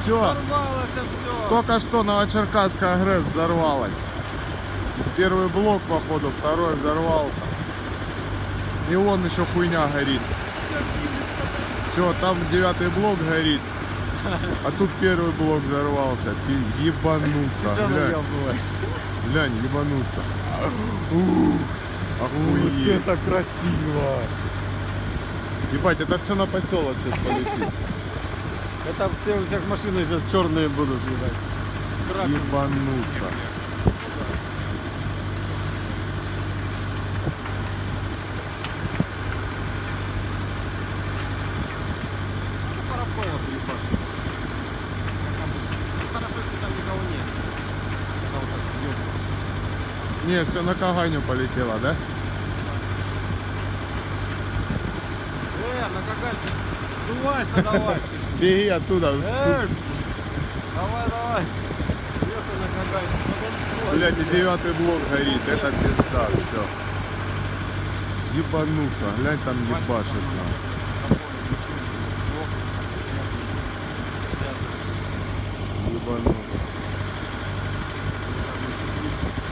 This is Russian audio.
Все. Взорвалось все. Только что Новочеркасская ГРЭС взорвалась. Первый блок, походу, второй взорвался. И вон еще хуйня горит. Все, там 9-й блок горит. А тут первый блок взорвался. Ебануться. Глянь, глянь, ебануться. Охуеть. Это красиво. Ебать, это все на поселок сейчас полетит. Это все у всех машины сейчас черные будут, ебать. Ебануться. Парапола ебашит. Хорошо, если там никого нет. Когда вот так ёбнет. Не, все на Каганю полетело, да? На какая-то. Сдувайся давай. Беги оттуда. Давай, давай. Ехай на какая-то. Блядь, и 9-й блок горит. Это пизда, все. Ебануться. Глянь, там ебашит нам. Ебануться.